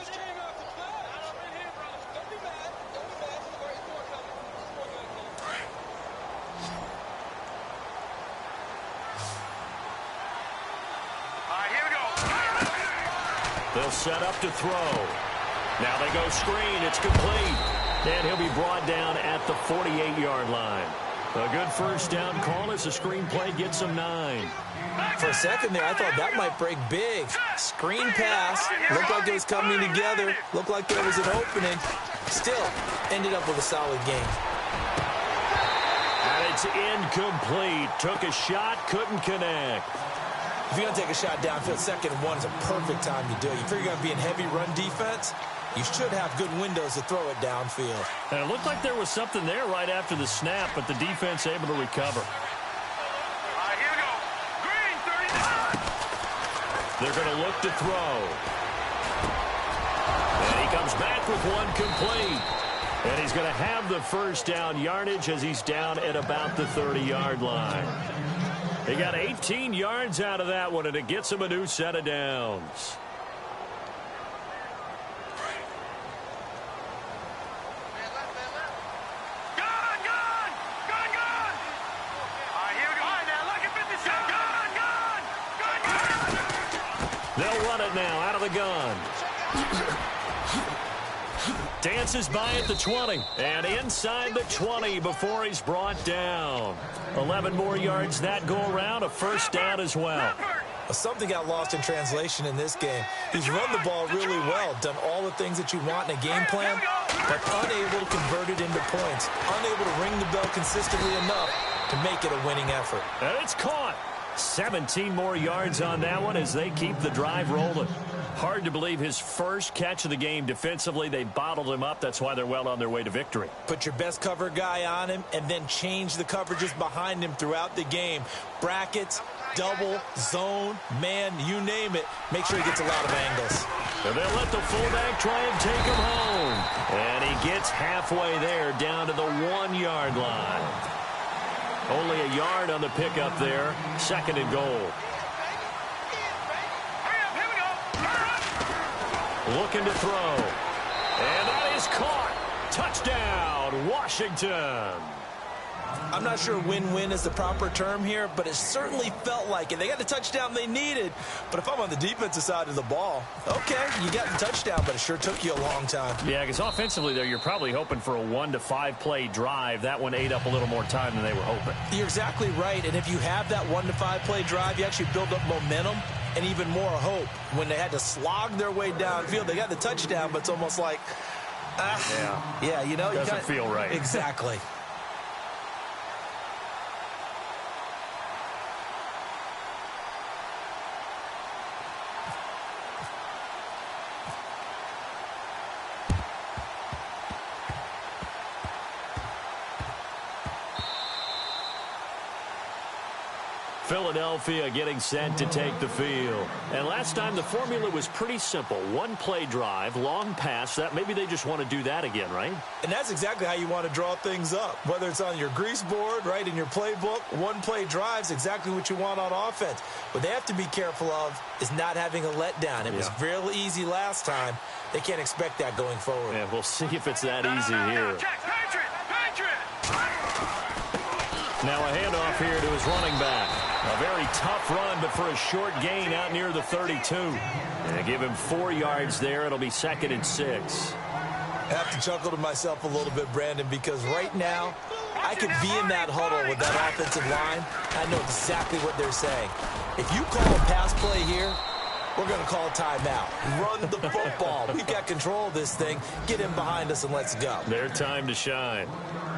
we go. They'll set up to throw. Now they go screen. It's complete. And he'll be brought down at the 48-yard line. A good first down call as the screenplay gets him 9. For a second there, I thought that might break big. Screen pass. Looked like it was coming together. Looked like there was an opening. Still, ended up with a solid game. And it's incomplete. Took a shot, couldn't connect. If you're going to take a shot downfield, 2nd and 1 is a perfect time to do it. You figure you're going to be in heavy run defense, you should have good windows to throw it downfield. And it looked like there was something there right after the snap, but the defense able to recover. Here we go. They're going to look to throw. And he comes back with one complete. And he's going to have the first down yardage as he's down at about the 30-yard line. He got 18 yards out of that one, and it gets him a new set of downs. They'll run it now out of the gun. Dances by at the 20 and inside the 20 before he's brought down. 11 more yards that go around, a first down as well. Something got lost in translation in this game. He's run the ball really well, done all the things that you want in a game plan, but unable to convert it into points, unable to ring the bell consistently enough to make it a winning effort. And it's caught. 17 more yards on that one as they keep the drive rolling. Hard to believe his first catch of the game defensively. They bottled him up. That's why they're well on their way to victory. Put your best cover guy on him and then change the coverages behind him throughout the game. Brackets, double, zone, man, you name it. Make sure he gets a lot of angles. And they'll let the fullback try and take him home. And he gets halfway there down to the 1-yard line. Only a yard on the pickup there. Second and goal. Looking to throw. And that is caught. Touchdown, Washington. I'm not sure win-win is the proper term here, but it certainly felt like it. They got the touchdown they needed. But if I'm on the defensive side of the ball, okay, you got the touchdown, but it sure took you a long time. Yeah, because offensively there, you're probably hoping for a 1 to 5 play drive. That one ate up a little more time than they were hoping. You're exactly right. And if you have that 1 to 5 play drive, you actually build up momentum and even more hope. When they had to slog their way downfield, they got the touchdown, but it's almost like, yeah, you know, doesn't feel right. Exactly. Philadelphia getting set to take the field. And last time the formula was pretty simple. 1 play drive, long pass. That maybe they just want to do that again, right? And that's exactly how you want to draw things up. Whether it's on your grease board, right, in your playbook, 1 play drive's exactly what you want on offense. What they have to be careful of is not having a letdown. It was real easy last time. They can't expect that going forward. Yeah, we'll see if it's that easy here. Now a handoff here to his running back. A very tough run, but for a short gain out near the 32. And give him 4 yards there. It'll be 2nd and 6. I have to chuckle to myself a little bit, Brandon, because right now I could be in that huddle with that offensive line. I know exactly what they're saying. If you call a pass play here, we're going to call a timeout. Run the football. We've got control of this thing. Get him behind us and let's go. Their time to shine.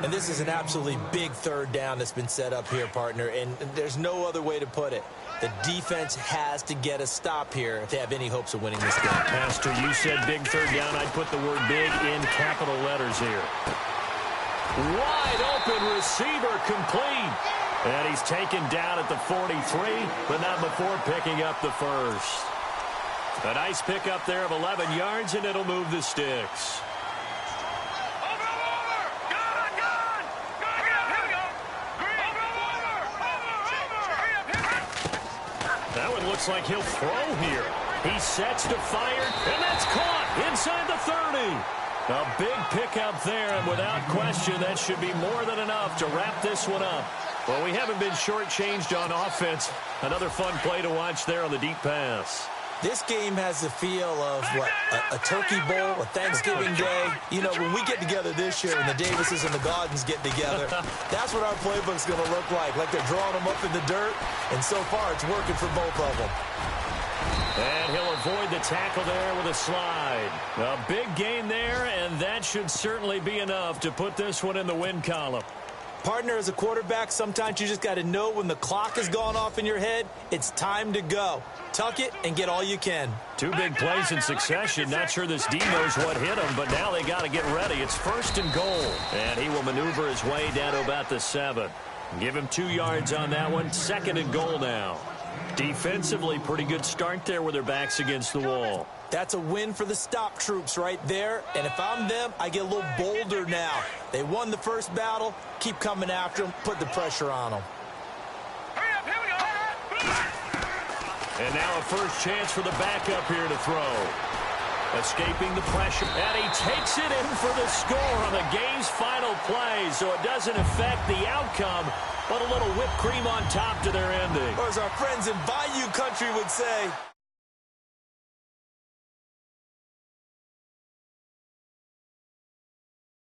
And this is an absolutely big 3rd down that's been set up here, partner, and there's no other way to put it. The defense has to get a stop here if they have any hopes of winning this game. Pastor, you said big 3rd down. I'd put the word big in capital letters here. Wide open receiver complete. And he's taken down at the 43, but not before picking up the first. A nice pickup there of 11 yards, and it'll move the sticks. That one looks like he'll throw here. He sets to fire, and that's caught inside the 30. A big pickup there, and without question, that should be more than enough to wrap this one up. Well, we haven't been shortchanged on offense. Another fun play to watch there on the deep pass. This game has the feel of, what, a turkey bowl, a Thanksgiving day. You know, when we get together this year and the Davises and the Gaudens get together, that's what our playbook's going to look like they're drawing them up in the dirt, and so far it's working for both of them. And he'll avoid the tackle there with a slide. A big gain there, and that should certainly be enough to put this one in the win column. Partner, as a quarterback, sometimes you just got to know when the clock has gone off in your head, it's time to go. Tuck it and get all you can. 2 big plays in succession. Not sure this D knows what hit him, but now they got to get ready. It's 1st and goal. And he will maneuver his way down to about the 7. Give him 2 yards on that one. 2nd and goal now. Defensively, pretty good start there with their backs against the wall. That's a win for the stop troops right there. And if I'm them, I get a little bolder now. They won the first battle. Keep coming after them. Put the pressure on them. Hurry up, here we go. And now a first chance for the backup here to throw. Escaping the pressure. And he takes it in for the score on the game's final play. So it doesn't affect the outcome, but a little whipped cream on top to their ending. Or as our friends in Bayou Country would say,